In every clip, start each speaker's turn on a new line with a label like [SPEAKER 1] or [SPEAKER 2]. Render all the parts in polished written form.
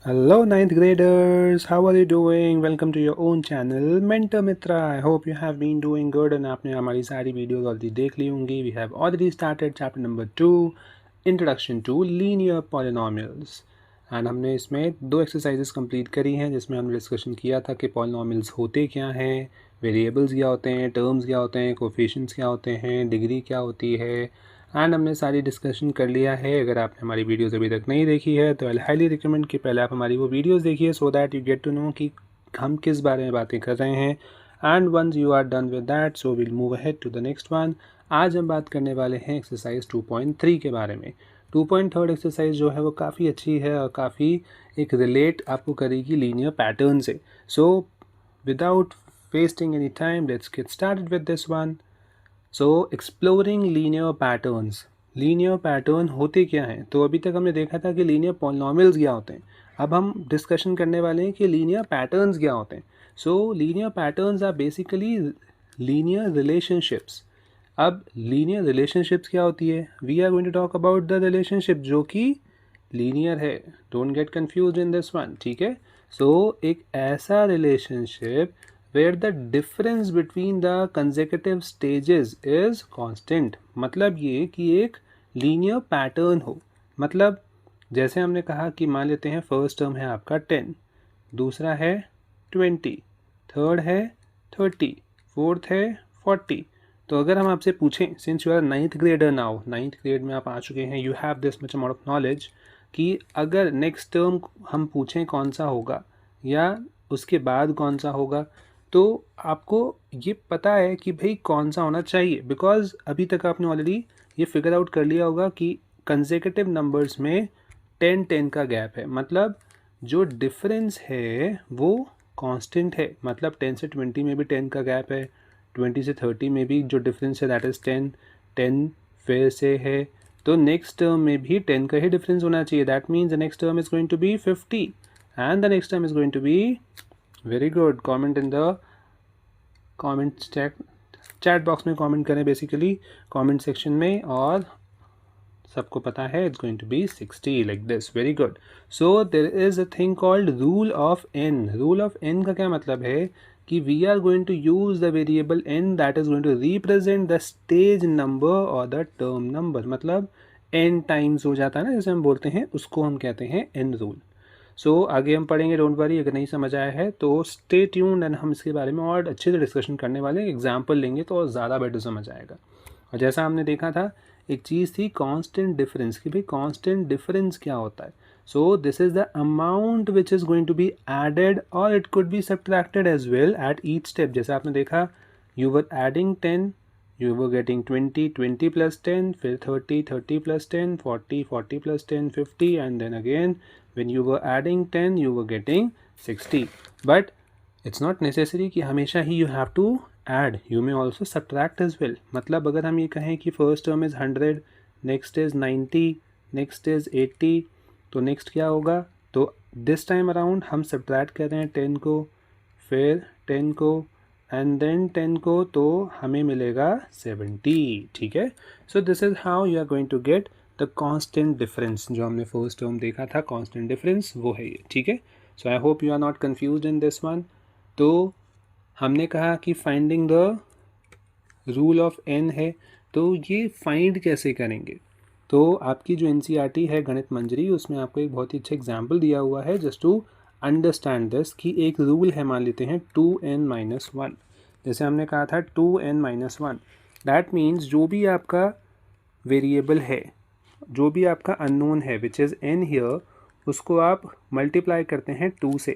[SPEAKER 1] Hello ninth graders, how are you doing? Welcome to your own channel Mentor Mitra. I hope you have been doing good and आपने हमारी सारी videos already देख ली होंगी. We have already started chapter number 2, Introduction to Linear Polynomials. And हमने इसमें दो exercises complete करी हैं जिसमें हमने डिस्कशन किया था कि पॉलिनॉमियल्स होते क्या हैं, वेरिएबल्स क्या होते हैं, टर्म्स क्या होते हैं, कोफिशिएंट्स क्या होते हैं, डिग्री क्या होती है. एंड हमने सारी डिस्कशन कर लिया है. अगर आपने हमारी वीडियोस अभी तक नहीं देखी है तो आई हाईली रिकमेंड कि पहले आप हमारी वो वीडियोस देखिए so that you get to know कि हम किस बारे में बातें कर रहे हैं. And once you are done with that so will move ahead to the next one. आज हम बात करने वाले हैं एक्सरसाइज 2.3 के बारे में. 2.3 एक्सरसाइज जो है वो काफ़ी अच्छी है और काफ़ी एक रिलेट आपको करेगी लीनियर पैटर्न से. So without wasting any time let's get started with this one. So exploring linear patterns. Linear pattern होते क्या हैं? तो अभी तक हमने देखा था कि लीनियर पॉलिनॉमियल्स क्या होते हैं. अब हम डिस्कशन करने वाले हैं कि लीनियर पैटर्न्स क्या होते हैं. So linear patterns are basically linear relationships. अब लीनियर रिलेशनशिप्स क्या होती है? We are going to talk about the relationship जो कि लीनियर है. Don't get confuse in this one, ठीक है. सो एक ऐसा relationship where the difference between the consecutive stages is constant. मतलब ये कि एक लीनियर पैटर्न हो. मतलब जैसे हमने कहा कि मान लेते हैं फर्स्ट टर्म है आपका 10, दूसरा है 20, थर्ड है 30, फोर्थ है 40. तो अगर हम आपसे पूछें, since you are ninth grader now, ninth grade में आप आ चुके हैं, you have this much amount of knowledge, कि अगर नेक्स्ट टर्म हम पूछें कौन सा होगा या उसके बाद कौन सा होगा, तो आपको ये पता है कि भाई कौन सा होना चाहिए. बिकॉज अभी तक आपने ऑलरेडी ये फिगर आउट कर लिया होगा कि कंसेक्यूटिव नंबर्स में 10-10 का गैप है. मतलब जो डिफरेंस है वो कांस्टेंट है. मतलब 10 से 20 में भी 10 का गैप है, 20 से 30 में भी जो डिफरेंस है दैट इज़ 10. 10 फिर से है तो नेक्स्ट टर्म में भी 10 का ही डिफरेंस होना चाहिए. That means the next term is going to be 50 and the next term is going to be, very good, comment in the comment chat box में कमेंट करें, बेसिकली कमेंट सेक्शन में. और सबको पता है it's going to be 60 like this. Very good. So there is a thing called rule of n. Rule of n का क्या मतलब है कि we are going to use the variable n that is going to represent the stage number और the term number. मतलब n times हो जाता है ना, जैसे हम बोलते हैं, उसको हम कहते हैं एन रूल. सो आगे हम पढ़ेंगे, डोंट वरी. अगर नहीं समझ आया है तो स्टे ट्यून्ड एंड हम इसके बारे में और अच्छे से डिस्कशन करने वाले हैं. एग्जाम्पल लेंगे तो और ज़्यादा बेटर समझ आएगा. और जैसा हमने देखा था एक चीज़ थी कांस्टेंट डिफरेंस, कि भाई कांस्टेंट डिफरेंस क्या होता है. So this is the amount which is going to be added और it could be subtracted as well at each step. जैसे आपने देखा you were adding 10, you were getting 20, 20 plus 10, फिर 30, 30 plus 10, 40, 40 plus 10, 50, and then again when you were adding 10 you were getting 60. But it's not necessary कि हमेशा ही you have to add, you may also subtract as well. मतलब अगर हम ये कहें कि first term is 100, next is 90, next is 80, तो next क्या होगा? तो this time around हम subtract कर रहे हैं 10 को, फिर 10 को एंड देन 10 को, तो हमें मिलेगा 70. ठीक है. So this is how you are going to get the constant difference. जो हमने फर्स्ट टर्म देखा था कांस्टेंट डिफरेंस, वो है ये. ठीक है. So I hope you are not confused in this one. तो हमने कहा कि finding the rule of N है, तो ये फाइंड कैसे करेंगे? तो आपकी जो एनसीईआरटी है गणित मंजरी, उसमें आपको एक बहुत ही अच्छा एग्जाम्पल दिया हुआ है जस्ट टू अंडरस्टैंड दिस, कि एक रूल है, मान लेते हैं 2n-1. जैसे हमने कहा था 2n-1, दैट मीन्स जो भी आपका वेरिएबल है, जो भी आपका अननोन है विच इज़ n हियर, उसको आप मल्टीप्लाई करते हैं 2 से.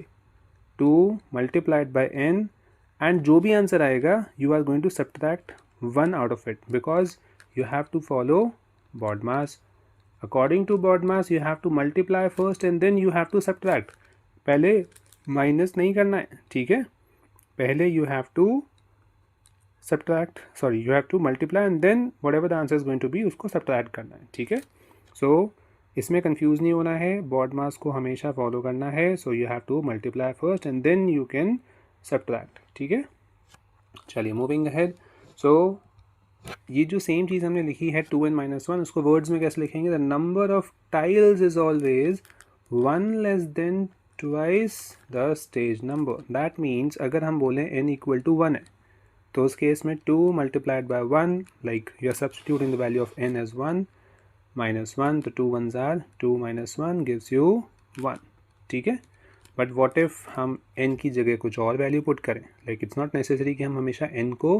[SPEAKER 1] 2 मल्टीप्लाइड बाय n, एंड जो भी आंसर आएगा you are going to subtract 1 out of it, because you have to follow BODMAS. According to BODMAS you have to multiply first and then you have to subtract. पहले minus नहीं करना है, ठीक है. पहले you have to subtract, sorry, you have to multiply and then whatever the answer is going to be उसको subtract करना है, ठीक है. So इसमें कंफ्यूज नहीं होना है, BODMAS को हमेशा फॉलो करना है. So you have to multiply first and then you can subtract. ठीक है. चलिए मूविंग अहेड. सो ये जो सेम चीज़ हमने लिखी है 2n-1, उसको वर्ड्स में कैसे लिखेंगे? The number of tiles is always 1 less than twice the stage number. That means अगर हम बोलें n इक्वल टू 1 है तो उस केस में 2 multiplied by 1, like you are substituting the value of n as 1 minus 1, तो 2 1s are 2 minus 1 gives you 1, ठीक है। बट व्हाट इफ़ हम n की जगह कुछ और वैल्यू पुट करें, लाइक इट्स नॉट नेसेसरी कि हम हमेशा n को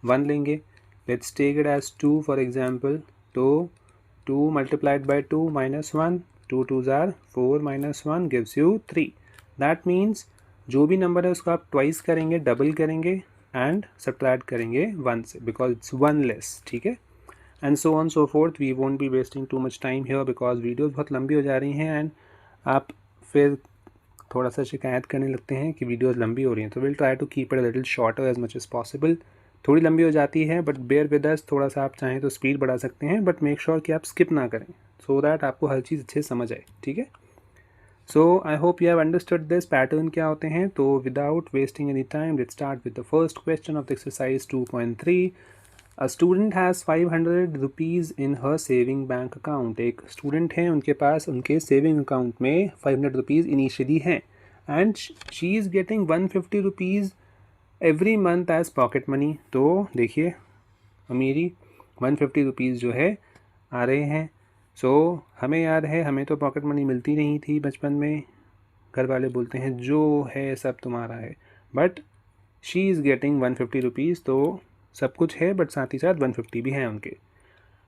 [SPEAKER 1] 1 लेंगे। Let's take it as 2 for example. तो 2 multiplied by 2 minus 1, 2 2s are 4 minus 1 gives you 3। That means जो भी नंबर है उसको आप ट्वाइस करेंगे, डबल करेंगे एंड सब्ट्रैक्ट करेंगे 1 से, बिकॉज इट्स 1 लेस, ठीक है। And so on so forth. We won't be wasting too much time here because videos बहुत लंबी हो जा रही हैं एंड आप फिर थोड़ा सा शिकायत करने लगते हैं कि वीडियोज़ लंबी हो रही हैं। तो will try to keep it a little shorter as much as possible. थोड़ी लंबी हो जाती है बट बेयर विद अस, थोड़ा सा आप चाहें तो स्पीड बढ़ा सकते हैं, बट मेक श्योर कि आप स्किप ना करें सो दैट आपको हर चीज़ अच्छे से समझ आए, ठीक है। So I hope you have understood this pattern क्या होते हैं। तो without wasting any time let's start with the first question of the exercise 2.3। A student has 500 rupees in her saving bank account. एक स्टूडेंट हैं, उनके पास उनके saving account में 500 रुपीज़ इनिशियली हैं and she is getting 150 rupees every month as pocket money. तो देखिए मेरी 150 रुपीज़ जो है आ रहे हैं। सो हमें याद है हमें तो पॉकेट मनी मिलती नहीं थी बचपन में, घर वाले बोलते हैं जो है सब तुम्हारा है, but she is getting 150 rupees, तो सब कुछ है बट साथ ही साथ 150 भी हैं उनके।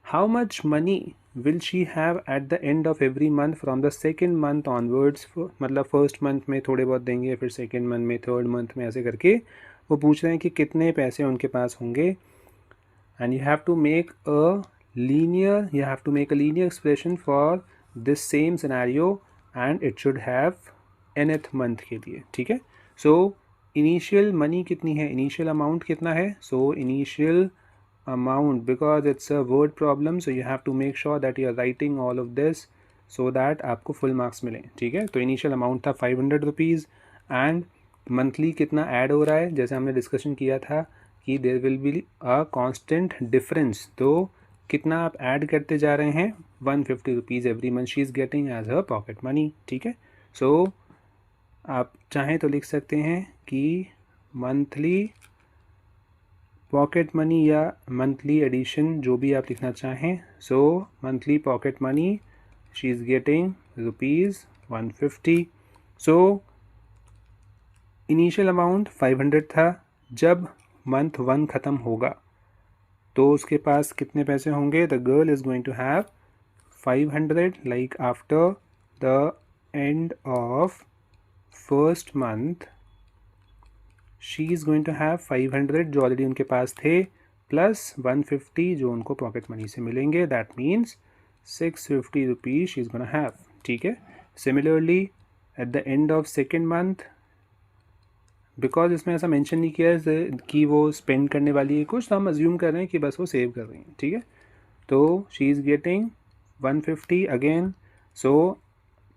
[SPEAKER 1] How much money will she have at the end of every month from the second month onwards. मतलब फर्स्ट मंथ में थोड़े बहुत देंगे, फिर सेकेंड मंथ में, थर्ड मंथ में, ऐसे करके वो पूछ रहे हैं कि कितने पैसे उनके पास होंगे। and you have to make a linear expression for this same scenario and it should have nth month के लिए, ठीक है। so initial money कितनी है, initial amount कितना है, so initial amount, because it's a word problem so you have to make sure that you are writing all of this so that आपको full marks मिलें, ठीक है। तो initial amount था 500 रुपीज़ एंड मंथली कितना add हो रहा है, जैसे हमने डिस्कशन किया था कि there will be a constant difference. तो कितना आप ऐड करते जा रहे हैं, 150 rupees every month she is getting as her pocket money, ठीक है। सो आप चाहें तो लिख सकते हैं कि मंथली पॉकेट मनी या मंथली एडिशन, जो भी आप लिखना चाहें। सो monthly pocket money she is getting rupees 150। So initial amount 500 था, जब मंथ 1 ख़त्म होगा तो उसके पास कितने पैसे होंगे, the girl is going to have 500, like after the end of first month she is going to have 500 जो ऑलरेडी उनके पास थे, प्लस 150 जो उनको पॉकेट मनी से मिलेंगे। That means 650 rupees she is gonna have, ठीक है। Similarly at the end of second month, because इसमें ऐसा मेंशन नहीं किया है कि वो स्पेंड करने वाली है कुछ, तो हम अज्यूम कर रहे हैं कि बस वो सेव कर रही हैं, ठीक है। तो she is getting 150 again. So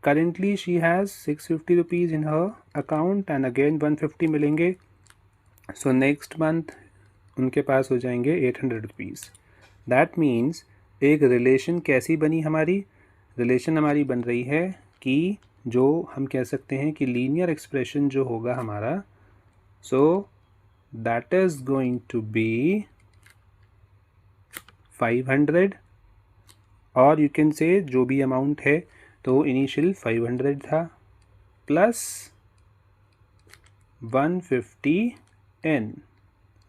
[SPEAKER 1] currently she has 650 rupees in her account and again 150 मिलेंगे। सो नेक्स्ट मंथ उनके पास हो जाएंगे 800 रुपीज़। दैट मीन्स एक रिलेशन कैसी बनी हमारी, रिलेशन हमारी बन रही है कि जो हम कह सकते हैं कि लीनियर एक्सप्रेशन जो होगा हमारा, so that is going to be 500, और you can say जो भी अमाउंट है, तो इनिशियल 500 था plus 150n,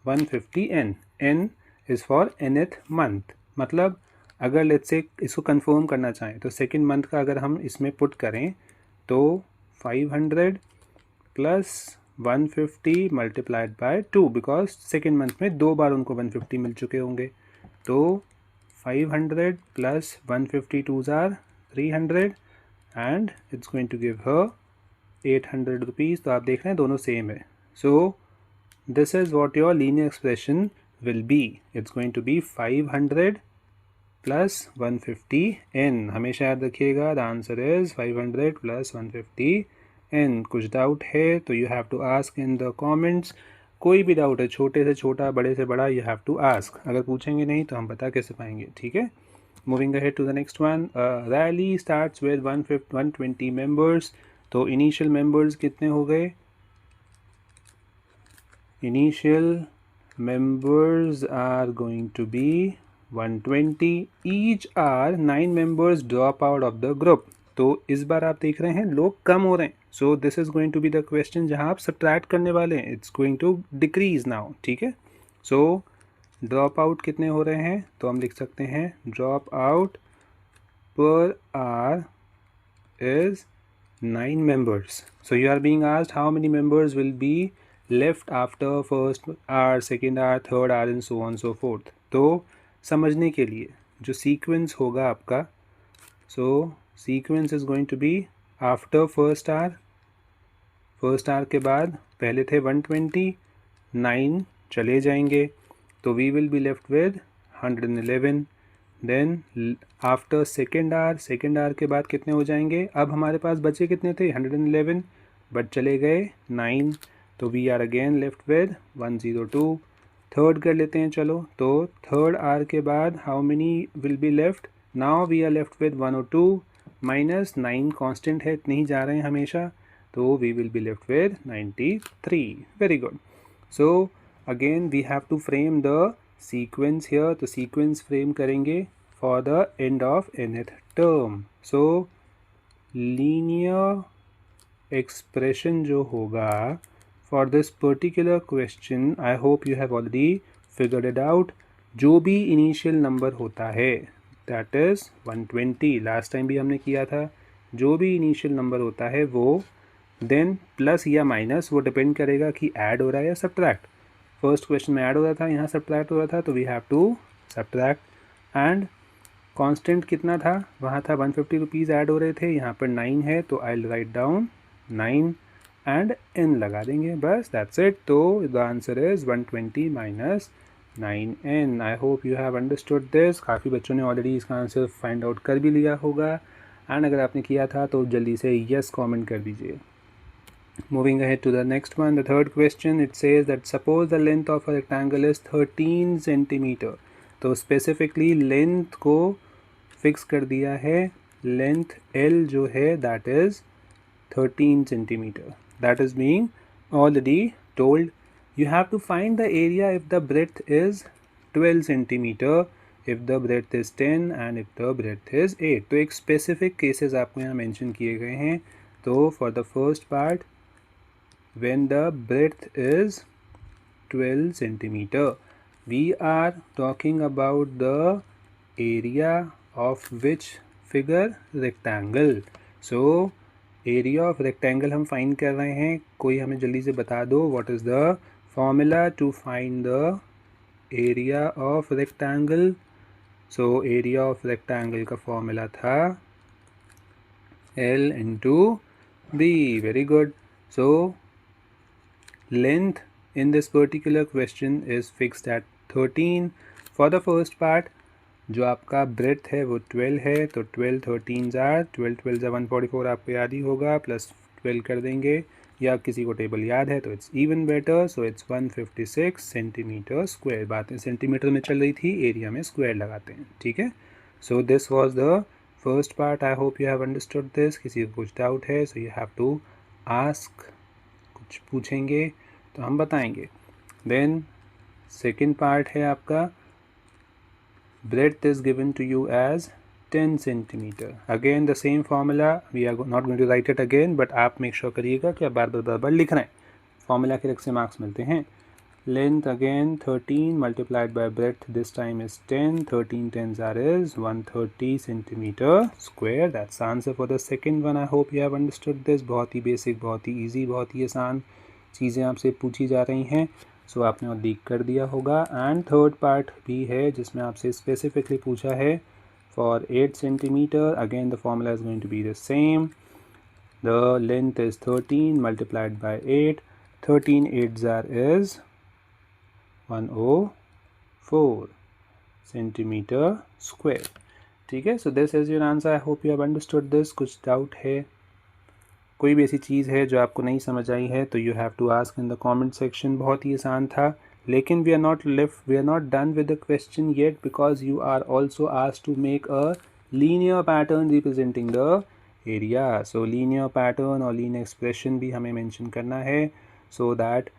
[SPEAKER 1] 150n, n is for nth month। मतलब अगर लेट्स से इसको कंफर्म करना चाहें तो सेकेंड मंथ का अगर हम इसमें पुट करें तो 500 plus 150 multiplied by 2, because second month में 2 बार उनको 150 मिल चुके होंगे। तो 500 plus 150 2s are 300 and it's going to give her 800 rupees. तो आप देख रहे हैं दोनों सेम है। So this is what your linear expression will be, it's going to be 500 plus 150n। हमेशा याद रखिएगा the answer is 500 plus 150n। कुछ डाउट है तो you have to ask in the comments. कोई भी डाउट है, छोटे से छोटा, बड़े से बड़ा, यू हैव टू आस्क। अगर पूछेंगे नहीं तो हम बता कैसे पाएंगे, ठीक है। Moving ahead to the next one, rally starts with 120 members. तो initial members कितने हो गए? Initial members are going to be 120. Each are 9 members drop out of the group. तो इस बार आप देख रहे हैं लोग कम हो रहे हैं. So this is going to be the question जहाँ आप subtract करने वाले हैं. It's going to decrease now. ठीक है. So ड्रॉप आउट कितने हो रहे हैं? तो हम लिख सकते हैं drop out per hour is 9 members. So you are being asked how many members will be left after first hour, second hour, third hour and so on so forth. तो समझने के लिए जो सीक्वेंस होगा आपका, so sequence is going to be after first hour. First hour के बाद पहले थे 120, 9 चले जाएंगे तो we will be left with 111. Then after second hour के बाद कितने हो जाएंगे? अब हमारे पास बचे कितने थे? 111, बट चले गए 9, तो we are again left with 102. Third कर लेते हैं चलो. तो थर्ड आवर के बाद how many will be left? Now we are left with 102 minus 9 constant है, इतने ही जा रहे हैं हमेशा, तो we will be left with 93. Very good. So again we have to frame the sequence here. तो सीक्वेंस फ्रेम करेंगे for the end of nth term. So linear expression जो होगा for this particular question, I hope you have already figured it out. जो भी initial number होता है that is 120. Last time भी हमने किया था. जो भी इनिशियल नंबर होता है वो देन प्लस या माइनस, वो डिपेंड करेगा कि ऐड हो रहा है या सब्ट्रैक्ट. फर्स्ट क्वेश्चन में ऐड हो रहा था, यहाँ सब्ट्रैक्ट हो रहा था, तो we have to subtract. And constant कितना था? वहाँ था 150 रुपीज़ ऐड हो रहे थे, यहाँ पर 9 है, तो I will write down 9 and n लगा देंगे, बस दैट्स इट. तो the answer is 120 minus 9n. I hope you have understood this. काफ़ी बच्चों ने ऑलरेडी इसका आंसर फाइंड आउट कर भी लिया होगा, एंड अगर आपने किया था तो जल्दी से यस कॉमेंट कर दीजिए. Moving ahead to the next one, the third question, it says that suppose the length of a rectangle is 13 centimeter. तो specifically length को fix कर दिया है. length L जो है that is 13 centimeter. That is being already told. You have to find the area if the breadth is 12 centimeter, if the breadth is 10 and if the breadth is 8. तो एक specific cases आपको यहाँ mention किए गए हैं. तो for the first part, when the breadth is 12 centimeter, we are talking about the area of which figure? Rectangle. So area of rectangle हम find कर रहे हैं. कोई हमें जल्दी से बता दो what is the formula to find the area of rectangle. So area of rectangle का formula था L into B. Very good. So length in this particular question is fixed at 13. For the first part, जो आपका breadth है वो 12 है, तो 12 13 are 12 12 144 आपको याद ही होगा, प्लस 12 कर देंगे, या किसी को टेबल याद है तो it's even better. So it's 156 centimetre square. बातें सेंटीमीटर में चल रही थी, एरिया में स्क्वायर लगाते हैं, ठीक है. So this was the first part. I hope you have understood this. किसी को कुछ डाउट है so you have to ask. कुछ पूछेंगे तो हम बताएंगे. देन सेकेंड पार्ट है आपका breadth is given to you as 10 centimeter. Again the same formula, we are not going to write it again, but आप make sure करिएगा कि आप बार बार लिख रहे हैं. फॉर्मूला के रख से मार्क्स मिलते हैं. Length again 13 multiplied by breadth this time is 10. 13 tens are is 130 centimeter square. That's the answer for the second one. I hope you have understood this. बहुत ही बेसिक, बहुत ही ईजी, बहुत ही आसान चीज़ें आपसे पूछी जा रही हैं. सो आपने और लीक कर दिया होगा. एंड थर्ड पार्ट भी है जिसमें आपसे स्पेसिफिकली पूछा है for 8 centimetre. Again the formula is going to be the same. The length is 13 multiplied by 8. 13 8s are is 104 centimetre square. ठीक है. So this is your answer. I hope you have understood this. कुछ doubt है, कोई भी ऐसी चीज़ है जो आपको नहीं समझ आई है तो you have to ask in the comment section. बहुत ही आसान था, लेकिन we are not done with the question yet because you are also asked to make a linear pattern representing the area. So linear pattern और linear expression भी हमें mention करना है, सो दैट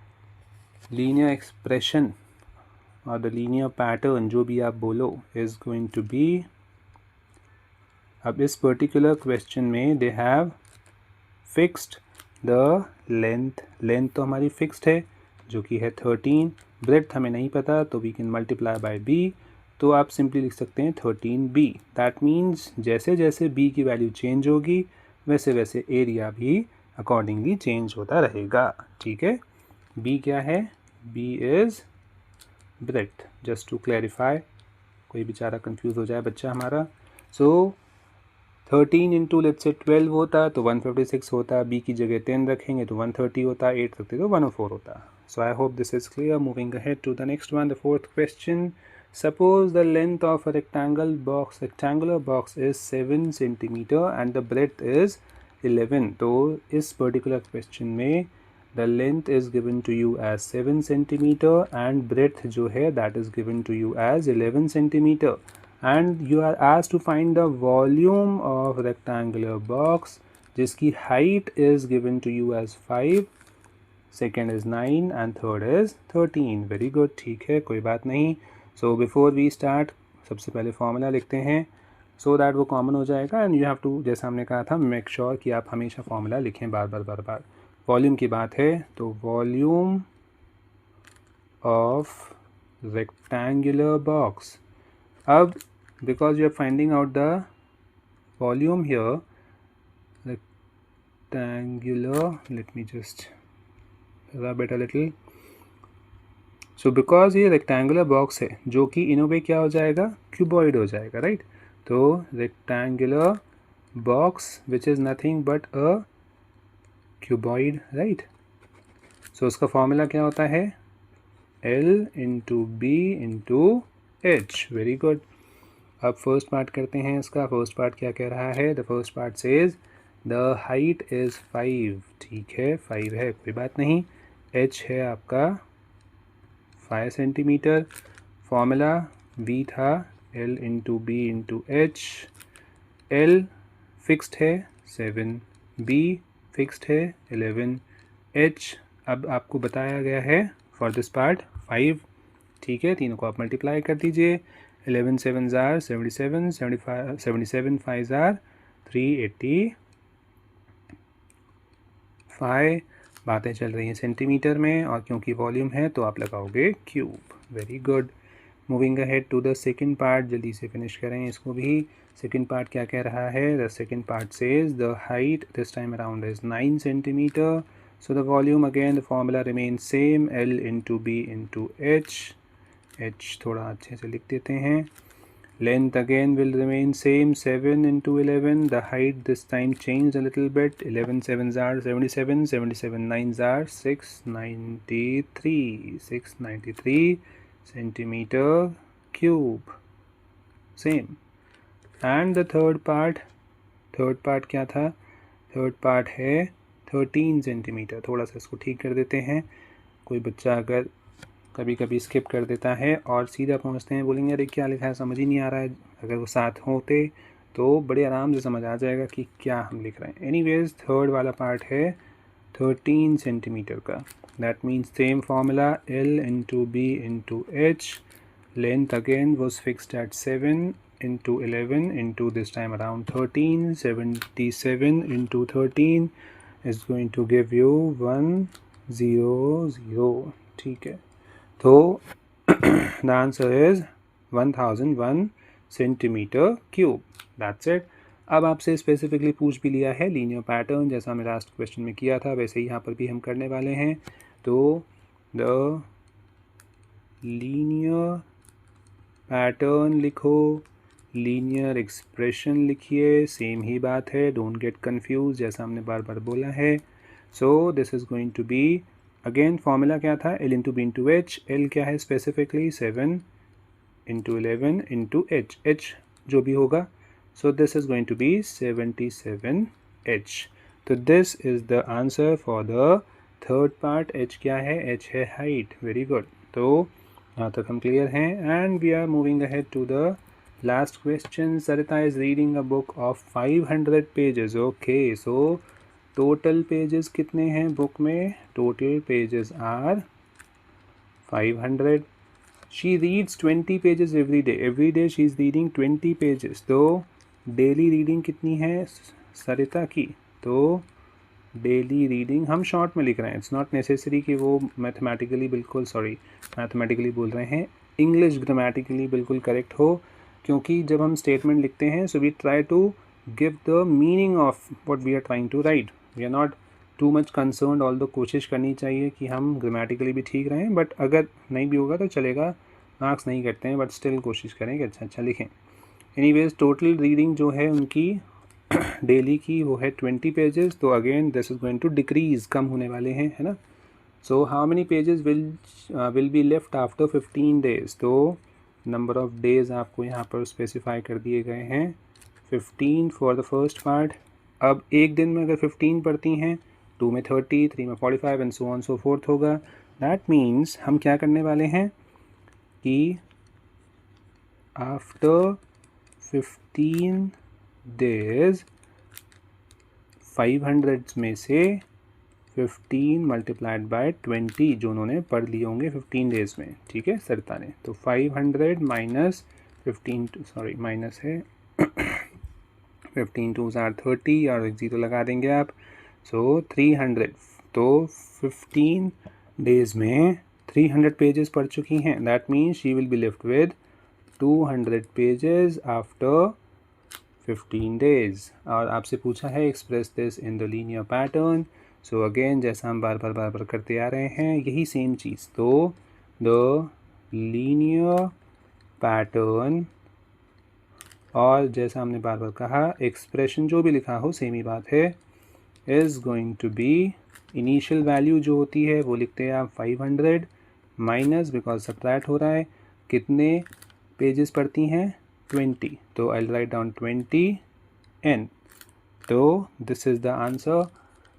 [SPEAKER 1] लीनियर एक्सप्रेशन और the linear pattern जो भी आप बोलो इज़ गोइंग टू बी. अब इस पर्टिकुलर क्वेश्चन में they have fixed the length तो हमारी फिक्स्ड है जो कि है 13. ब्रेड्थ हमें नहीं पता तो we can multiply by b. तो आप सिंपली लिख सकते हैं 13b. दैट मीन्स जैसे जैसे b की वैल्यू चेंज होगी वैसे वैसे एरिया भी अकॉर्डिंगली चेंज होता रहेगा. ठीक है, b क्या है? b is breadth. Just to clarify, कोई बेचारा कंफ्यूज हो जाए बच्चा हमारा. सो 13 इंटू लेट्स से 12 होता तो 156 होता. b की जगह 10 रखेंगे तो 130 होता. 8 रखते तो 104 होता. So I hope this is clear. Moving ahead to the next one, the fourth question. Suppose the length of a rectangular box is 7 centimeter and the breadth is 11. तो इस particular question में the length is given to you as 7 centimeter and breadth जो है that is given to you as 11 centimeter. And you are asked to find the volume of rectangular box जिसकी height is given to you as 5, second is 9 and third is 13. Very good. ठीक है, कोई बात नहीं. So before we start सबसे पहले formula लिखते हैं so that वो कॉमन हो जाएगा. एंड यू हैव टू, जैसा हमने कहा था, मेक श्योर कि आप हमेशा फॉर्मूला लिखें बार बार. वॉल्यूम की बात है तो वॉल्यूम ऑफ रेक्टेंगुलर बॉक्स. अब because you are finding out the volume here, rectangular, let me just rub it a little. So because ये rectangular box है जो कि इन वे क्या हो जाएगा, क्यूबॉइड हो जाएगा, राइट. तो rectangular box which is nothing but a cuboid, right. So उसका फॉर्मूला क्या होता है, L into B into H. Very good. अब फर्स्ट पार्ट करते हैं इसका. फर्स्ट पार्ट क्या कह रहा है? The first part says the height is 5. ठीक है, 5 है, कोई बात नहीं. h है आपका 5 सेंटीमीटर. फॉर्मूला b था l into b into h. l fixed है 7, b फिक्स्ड है 11, h अब आपको बताया गया है फॉर दिस पार्ट 5. ठीक है, तीनों को आप मल्टीप्लाई कर दीजिए. 11 7s are 77, 77 5s are 385. बातें चल रही हैं सेंटीमीटर में और क्योंकि वॉल्यूम है तो आप लगाओगे cube. Very good. Moving ahead to the second part. जल्दी से फिनिश करें इसको भी. सेकंड पार्ट क्या कह रहा है? The second part says the height this time around is 9 centimetre. So the volume again the formula remains same, L into b into h. h थोड़ा अच्छे से लिख देते हैं. Length again will remain same, 7 into 11. The height this time change a little bit. 11 7s are 77, 77 9s are 693 centimetre cube. Same. And the third part क्या था? Third part है 13 centimetre. थोड़ा सा इसको ठीक कर देते हैं. कोई बच्चा अगर कभी कभी स्किप कर देता है और सीधा पहुंचते हैं, बोलेंगे अरे क्या लिखा है, समझ ही नहीं आ रहा है. अगर वो साथ होते तो बड़े आराम से समझ आ जाएगा कि क्या हम लिख रहे हैं. एनीवेज, थर्ड वाला पार्ट है 13 सेंटीमीटर का. That means same formula, L into b into h. Length again was fixed at 7 into 11 into this time around 13. 77 into 13 is going to give you 100. ठीक है, तो the answer is 1001 centimetre cube. That's it. अब आपसे specifically पूछ भी लिया है linear pattern, जैसा हमने लास्ट क्वेश्चन में किया था वैसे ही यहाँ पर भी हम करने वाले हैं. तो द लीनियर पैटर्न लिखो, लीनियर एक्सप्रेशन लिखिए, सेम ही बात है. डोंट गेट कन्फ्यूज, जैसा हमने बार बार बोला है. So this is going to be again formula क्या था, L into b into h. L क्या है specifically, 7 into 11 into h. H जो भी होगा. So this is going to be 77H. तो this is the answer for the third part. H क्या है? H है हाइट. Very good. तो यहाँ तक हम क्लियर हैं and we are moving ahead to the last question. Sarita is reading a book of 500 pages. Okay, so total pages कितने हैं बुक में? Total pages are 500. She reads 20 pages every day. Every day she is reading 20 pages. तो daily reading कितनी है सरिता की? तो daily reading हम short में लिख रहे हैं. इट्स नॉट नेसेसरी कि वो मैथमेटिकली बिल्कुल मैथमेटिकली बोल रहे हैं, इंग्लिश ग्रामेटिकली बिल्कुल करेक्ट हो, क्योंकि जब हम स्टेटमेंट लिखते हैं so we try to give the meaning of what we are trying to write. We are not too much concern. All the कोशिश करनी चाहिए कि हम ग्रामेटिकली भी ठीक रहें, बट अगर नहीं भी होगा तो चलेगा, मार्क्स नहीं करते हैं, बट स्टिल कोशिश करें कि अच्छा लिखें. एनीवेज टोटल रीडिंग जो है उनकी डेली की वो है 20 पेजेस. तो again this is going to decrease, कम होने वाले हैं, है ना. So how many pages will be left after 15 days. तो नंबर ऑफ डेज आपको यहाँ पर स्पेसिफाई कर दिए गए हैं 15 फॉर द फर्स्ट पार्ट. अब एक दिन में अगर 15 पढ़ती हैं, 2 में 30, 3 में 45 and so on so fourth होगा. दैट मीन्स हम क्या करने वाले हैं कि आफ्टर 15 डेज 500 में से 15 मल्टीप्लाइड बाय 20 जो उन्होंने पढ़ लिए होंगे 15 डेज में. ठीक है सरिता ने. तो 500 माइनस 15 माइनस है 15 2 आर 30 और एक जीरो लगा देंगे आप. सो 300. तो 15 डेज में 300 पेजेस पढ़ चुकी हैं. That means she will be left with 200 pages after 15 days. और आपसे पूछा है express this in the linear pattern. So again जैसा हम बार बार करते आ रहे हैं यही सेम चीज़. तो द लीनियर पैटर्न, और जैसा हमने बार बार कहा एक्सप्रेशन जो भी लिखा हो सेम ही बात है, is going to be initial value जो होती है वो लिखते हैं आप 500 माइनस, बिकॉज सब्ट्रैक्ट हो रहा है, कितने पेजेस पढ़ती हैं 20. तो आई राइट डाउन 20 n. तो दिस इज़ द आंसर.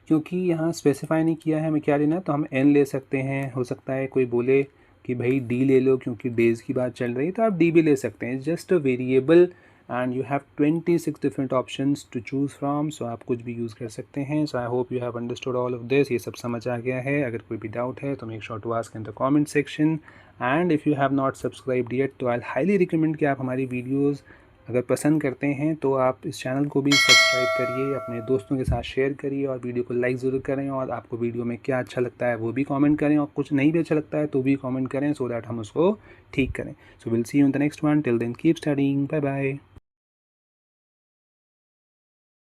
[SPEAKER 1] क्योंकि यहाँ स्पेसिफाई नहीं किया है हमें क्या लेना, तो हम n ले सकते हैं. हो सकता है कोई बोले कि भाई d ले लो क्योंकि डेज़ की बात चल रही है, तो आप d भी ले सकते हैं. Just a variable and you have 26 different options to choose from. So आप कुछ भी यूज़ कर सकते हैं. So I hope you have understood all of this. ये सब समझ आ गया है. अगर कोई भी डाउट है तो make sure to ask in the comment section. And if you have not subscribed yet तो आई हाईली रिकमेंड कि आप हमारी वीडियोज़ अगर पसंद करते हैं तो आप इस चैनल को भी सब्सक्राइब करिए, अपने दोस्तों के साथ शेयर करिए और वीडियो को लाइक ज़रूर करें. और आपको वीडियो में क्या अच्छा लगता है वो भी कमेंट करें, और कुछ नहीं भी अच्छा लगता है तो भी कमेंट करें, सो दैट हम उसको ठीक करें. So will see you in the next one. Till then keep studying. Bye bye.